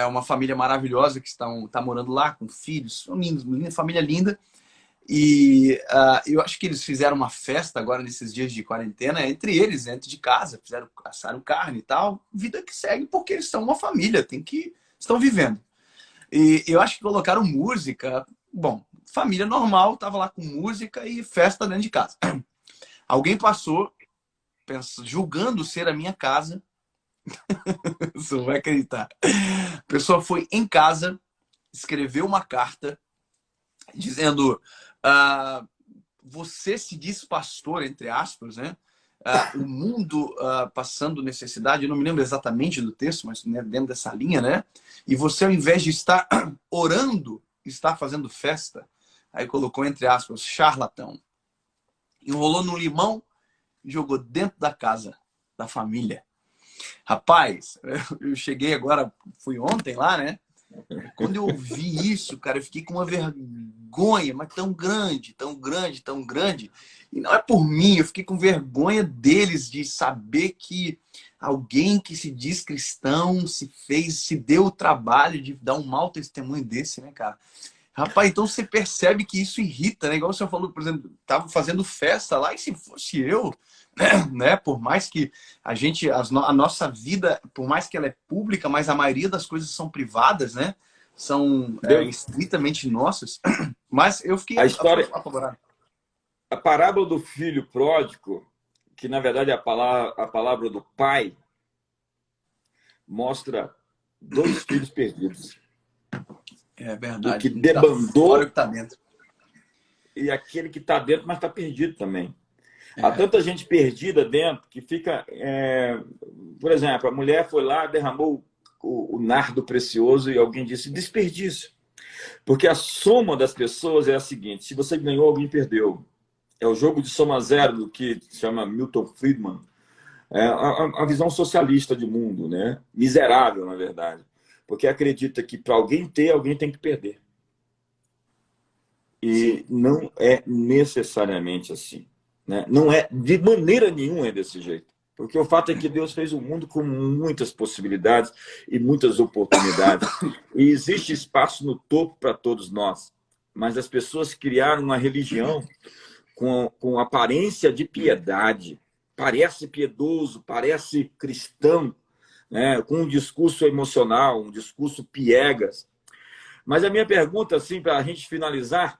uma família maravilhosa que está morando lá, com filhos, são lindos, família linda. E eu acho que eles fizeram uma festa agora nesses dias de quarentena, entre eles, dentro de casa, assaram carne e tal. Vida que segue, porque eles são uma família, estão vivendo. E eu acho que colocaram música, bom, família normal, tava lá com música e festa dentro de casa. Alguém passou, julgando ser a minha casa. Você não vai acreditar. A pessoa foi em casa, escreveu uma carta dizendo: você se diz pastor, entre aspas, né? O mundo passando necessidade, eu não me lembro exatamente do texto, mas dentro dessa linha, né? E você, ao invés de estar orando, está fazendo festa. Aí colocou, entre aspas, charlatão. Enrolou no limão e jogou dentro da casa da família. Rapaz, eu cheguei agora, fui ontem lá, né? Quando eu ouvi isso, cara, eu fiquei com uma vergonha, mas tão grande, tão grande, tão grande. E não é por mim, eu fiquei com vergonha deles de saber que alguém que se diz cristão se deu o trabalho de dar um mau testemunho desse, né, cara? Rapaz, então você percebe que isso irrita, né? Igual você falou, por exemplo, tava fazendo festa lá, e se fosse eu, né? Por mais que a nossa vida, por mais que ela é pública, mas a maioria das coisas são privadas, né? São estritamente nossas. Mas eu fiquei a história, apavorado. a parábola do filho pródigo, que na verdade é a palavra do pai, mostra 2 filhos perdidos. É verdade. O que debandou que tá dentro. E aquele que está dentro, mas está perdido também. Há tanta gente perdida dentro que fica... por exemplo, a mulher foi lá, derramou o nardo precioso e alguém disse desperdício. Porque a soma das pessoas é a seguinte: se você ganhou, alguém perdeu. É o jogo de soma zero do que se chama Milton Friedman. É a visão socialista de mundo, né? Miserável, na verdade. Porque acredita que para alguém ter, alguém tem que perder. E não é necessariamente assim. Né? Não é, de maneira nenhuma é desse jeito. Porque o fato é que Deus fez um mundo com muitas possibilidades e muitas oportunidades. E existe espaço no topo para todos nós. Mas as pessoas criaram uma religião com aparência de piedade. Parece piedoso, parece cristão, né? Com um discurso emocional, um discurso piegas. Mas a minha pergunta, assim, para a gente finalizar,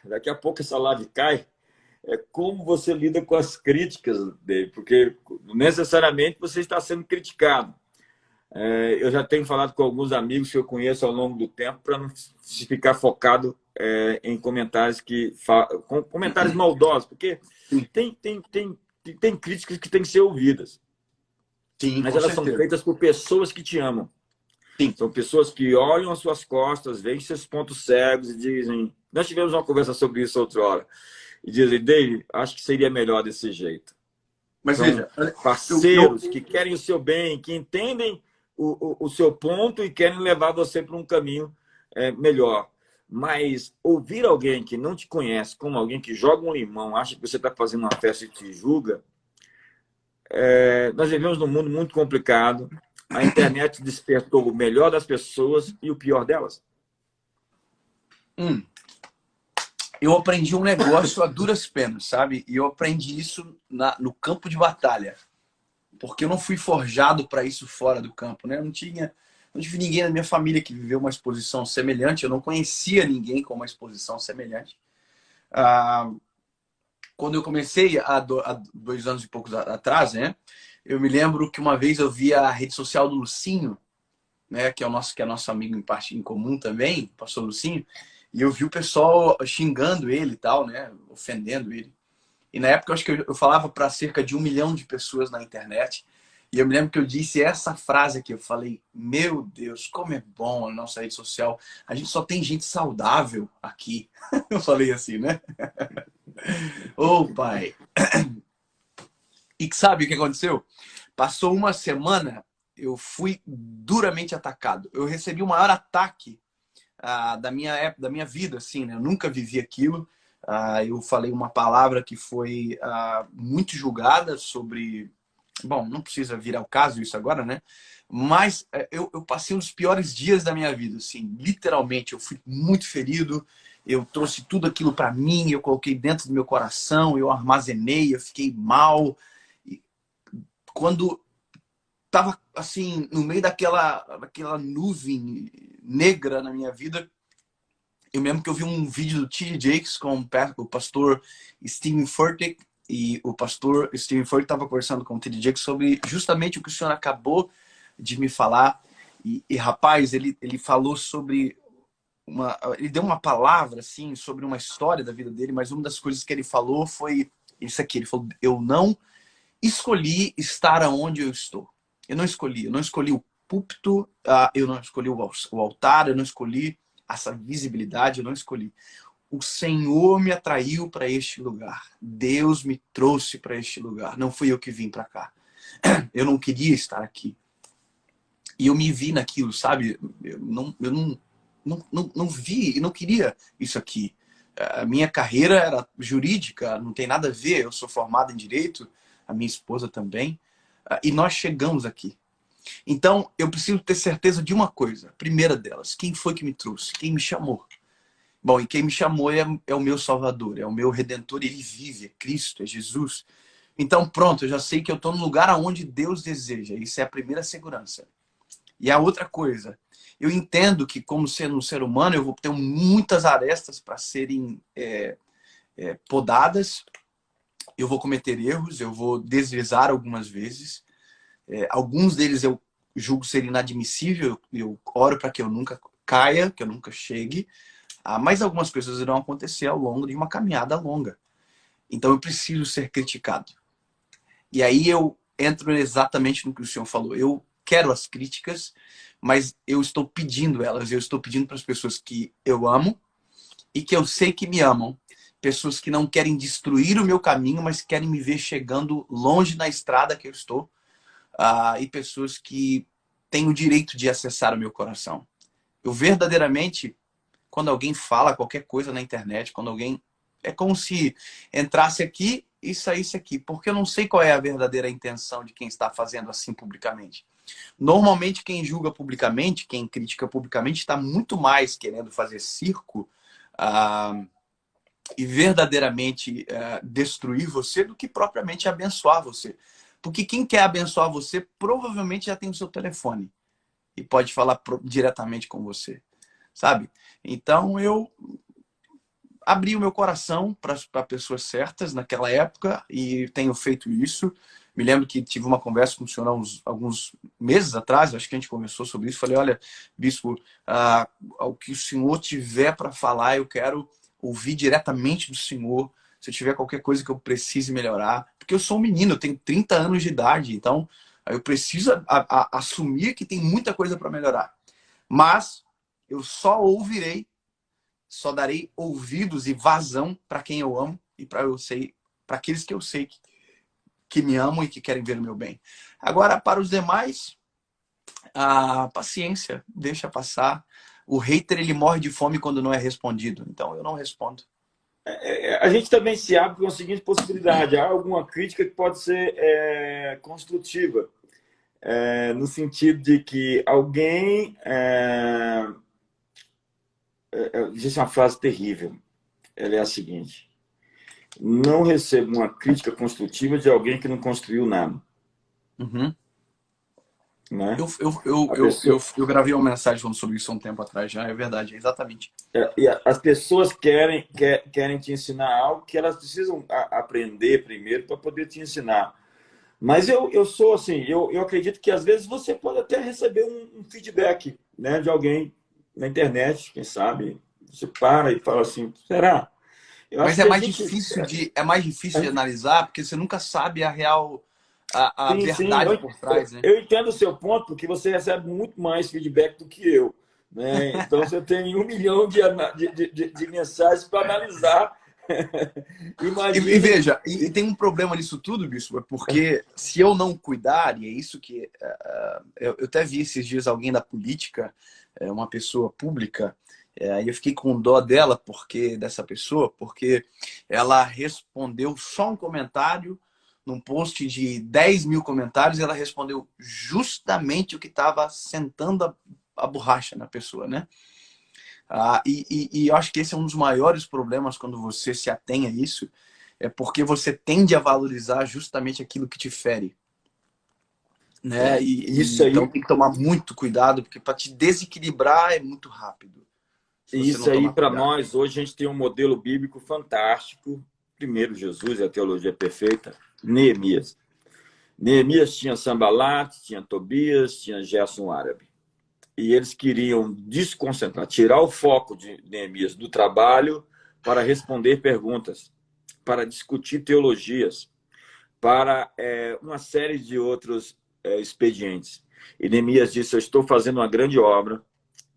daqui a pouco essa live cai, é como você lida com as críticas dele, porque necessariamente você está sendo criticado. Eu já tenho falado com alguns amigos que eu conheço ao longo do tempo para não ficar focado em comentários comentários maldosos, porque tem críticas que têm que ser ouvidas. Sim, mas elas são feitas por pessoas que te amam. Sim. São pessoas que olham as suas costas, veem seus pontos cegos e dizem... Nós tivemos uma conversa sobre isso outra hora. E dizem: Dave, acho que seria melhor desse jeito. Mas são veja, parceiros que querem o seu bem, que entendem o seu ponto e querem levar você para um caminho melhor. Mas ouvir alguém que não te conhece, como alguém que joga um limão, acha que você está fazendo uma festa e te julga, nós vivemos num mundo muito complicado. A internet despertou o melhor das pessoas e o pior delas. Eu aprendi um negócio a duras penas, sabe? E eu aprendi isso no campo de batalha. Porque eu não fui forjado para isso fora do campo, né? Eu não tive ninguém na minha família que viveu uma exposição semelhante. Eu não conhecia ninguém com uma exposição semelhante. Quando eu comecei há 2 anos e poucos atrás, né? Eu me lembro que uma vez eu vi a rede social do Lucinho, né? Que é nosso amigo em parte em comum também, o pastor Lucinho. E eu vi o pessoal xingando ele e tal, né? Ofendendo ele. E na época eu acho que eu falava para cerca de 1 milhão de pessoas na internet. E eu me lembro que eu disse essa frase aqui. Eu falei, meu Deus, como é bom a nossa rede social. A gente só tem gente saudável aqui. Eu falei assim, né? Ô, pai. E sabe o que aconteceu? Passou uma semana, eu fui duramente atacado. Eu recebi o maior ataque da minha vida, assim, né? Eu nunca vivi aquilo. Eu falei uma palavra que foi muito julgada sobre... Bom, não precisa virar o caso isso agora, né? Mas eu passei um dos piores dias da minha vida, assim, literalmente. Eu fui muito ferido, eu trouxe tudo aquilo para mim, eu coloquei dentro do meu coração, eu armazenei, eu fiquei mal. E quando tava, assim, no meio daquela nuvem negra na minha vida, eu lembro que eu vi um vídeo do T.D. Jakes com o pastor Steven Furtick, e o pastor Steven Furtick estava conversando com o T.D. Jakes sobre justamente o que o senhor acabou de me falar. E rapaz, ele falou sobre ele deu uma palavra assim sobre uma história da vida dele, mas uma das coisas que ele falou foi isso aqui. Ele falou: eu não escolhi estar aonde eu estou. Eu não escolhi o púlpito, eu não escolhi o altar, eu não escolhi essa visibilidade, eu não escolhi. O Senhor me atraiu para este lugar. Deus me trouxe para este lugar. Não fui eu que vim para cá. Eu não queria estar aqui. E eu me vi naquilo, sabe? Eu não vi e não queria isso aqui. A minha carreira era jurídica, não tem nada a ver. Eu sou formado em direito, a minha esposa também. E nós chegamos aqui. Então, eu preciso ter certeza de uma coisa. A primeira delas, quem foi que me trouxe? Quem me chamou? Bom, e quem me chamou é o meu Salvador, é o meu Redentor. Ele vive, é Cristo, é Jesus. Então, pronto, eu já sei que eu estou no lugar aonde Deus deseja. Isso é a primeira segurança. E a outra coisa, eu entendo que, como sendo um ser humano, eu vou ter muitas arestas para serem podadas. Eu vou cometer erros, eu vou deslizar algumas vezes. Alguns deles eu julgo ser inadmissível. Eu oro para que eu nunca caia, que eu nunca chegue. Mas algumas coisas irão acontecer ao longo de uma caminhada longa. Então eu preciso ser criticado. E aí eu entro exatamente no que o senhor falou. Eu quero as críticas, mas eu estou pedindo elas. Eu estou pedindo para as pessoas que eu amo e que eu sei que me amam. Pessoas que não querem destruir o meu caminho, mas querem me ver chegando longe na estrada que eu estou. E pessoas que têm o direito de acessar o meu coração. Eu verdadeiramente, quando alguém fala qualquer coisa na internet, quando alguém... É como se entrasse aqui e saísse aqui, porque eu não sei qual é a verdadeira intenção de quem está fazendo assim publicamente. Normalmente quem julga publicamente, quem critica publicamente, está muito mais querendo fazer circo e verdadeiramente destruir você do que propriamente abençoar você. Porque quem quer abençoar você provavelmente já tem o seu telefone e pode falar diretamente com você, sabe? Então eu abri o meu coração para pessoas certas naquela época e tenho feito isso. Me lembro que tive uma conversa com o senhor há alguns meses atrás, acho que a gente conversou sobre isso. Falei: olha, bispo, o que o senhor tiver para falar, eu quero ouvir diretamente do senhor. Se eu tiver qualquer coisa que eu precise melhorar. Porque eu sou um menino, eu tenho 30 anos de idade, então eu preciso assumir que tem muita coisa para melhorar. Mas eu só darei ouvidos e vazão para quem eu amo e para aqueles que eu sei que me amam e que querem ver o meu bem. Agora, para os demais, paciência, deixa passar. o hater ele morre de fome quando não é respondido. Então eu não respondo. A gente também se abre com a seguinte possibilidade: há alguma crítica que pode ser construtiva, no sentido de que alguém... existe uma frase terrível, ela é a seguinte: não recebo uma crítica construtiva de alguém que não construiu nada. Uhum. Né? Eu gravei uma mensagem falando sobre isso há um tempo atrás já, é verdade, exatamente. E as pessoas querem te ensinar algo que elas precisam aprender primeiro para poder te ensinar. Mas eu sou assim, eu acredito que às vezes você pode até receber um feedback, né, de alguém na internet, quem sabe. Você para e fala assim, será? Eu Mas acho é que a mais gente... difícil de analisar, porque você nunca sabe a real, a Sim, verdade por trás, né? eu entendo o seu ponto, porque você recebe muito mais feedback do que eu. Né? Então, você tem 1 milhão de mensagens para analisar. E Imagina. veja, e tem um problema nisso tudo, Bispo, é porque se eu não cuidar, e é isso que... eu até vi esses dias alguém da política, uma pessoa pública, aí eu fiquei com dó dela, dessa pessoa, porque ela respondeu só um comentário num post de 10 mil comentários, ela respondeu justamente o que estava sentando a borracha na pessoa, né? E eu acho que esse é um dos maiores problemas quando você se atém a isso, é porque você tende a valorizar justamente aquilo que te fere. Né? Isso Então aí, tem que tomar muito cuidado, porque para te desequilibrar é muito rápido. Se você não tomar para cuidado. nós, hoje a gente tem um modelo bíblico fantástico. Primeiro, Jesus e a teologia perfeita. Neemias. Neemias tinha Sambalat, tinha Tobias, tinha Gerson árabe. E eles queriam desconcentrar, tirar o foco de Neemias do trabalho para responder perguntas, para discutir teologias, para uma série de outros expedientes. E Neemias disse: eu estou fazendo uma grande obra,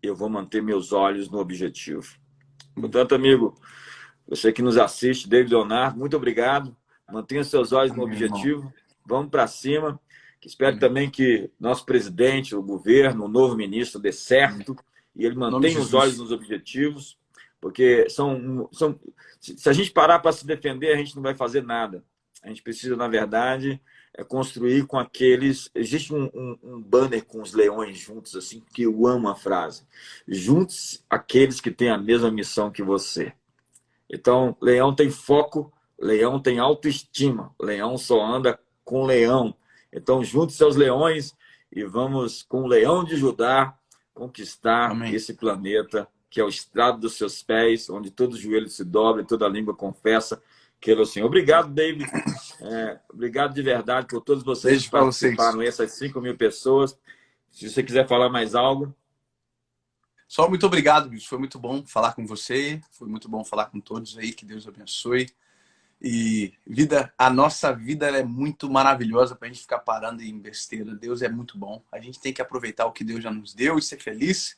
eu vou manter meus olhos no objetivo. Portanto, amigo, você que nos assiste, David Leonardo, muito obrigado. Mantenha seus olhos no objetivo. Vamos para cima. Espero também que nosso presidente, o governo, o novo ministro dê certo e ele mantenha os olhos nos objetivos, porque se a gente parar para se defender, a gente não vai fazer nada. A gente precisa, na verdade, construir com aqueles... Existe um banner com os leões juntos, assim, que eu amo a frase. Juntos aqueles que têm a mesma missão que você. Então, leão tem foco, leão tem autoestima, leão só anda com leão. Então, junte-se aos leões e vamos, com o leão de Judá, conquistar esse planeta, que é o estrado dos seus pés, onde todo o joelho se dobra e toda a língua confessa que ele é o Senhor. Obrigado, David. Obrigado de verdade por todos vocês que participaram, essas 5 mil pessoas. Se você quiser falar mais algo. Só muito obrigado, Bispo. Foi muito bom falar com você. Foi muito bom falar com todos aí. Que Deus abençoe. E a nossa vida é muito maravilhosa para a gente ficar parando em besteira. Deus é muito bom. A gente tem que aproveitar o que Deus já nos deu e ser feliz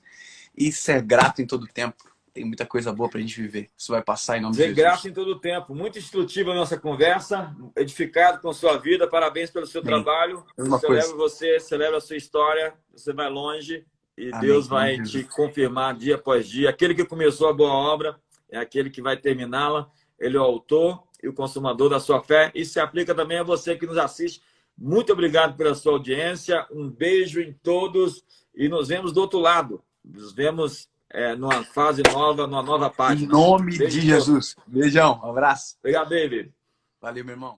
e ser grato em todo o tempo. Tem muita coisa boa para a gente viver. Isso vai passar em nome de Jesus. Ser grato em todo o tempo. Muito instrutiva a nossa conversa. Edificado com sua vida. Parabéns pelo seu trabalho. Celebro você, celebro a sua história. Você vai longe e Deus vai te confirmar dia após dia. Aquele que começou a boa obra é aquele que vai terminá-la. Ele é o autor e o consumador da sua fé. E se aplica também a você que nos assiste. Muito obrigado pela sua audiência. Um beijo em todos e nos vemos do outro lado. Nos vemos numa fase nova, numa nova página. Em nome de Jesus. Beijão, um abraço. Obrigado, David. Valeu, meu irmão.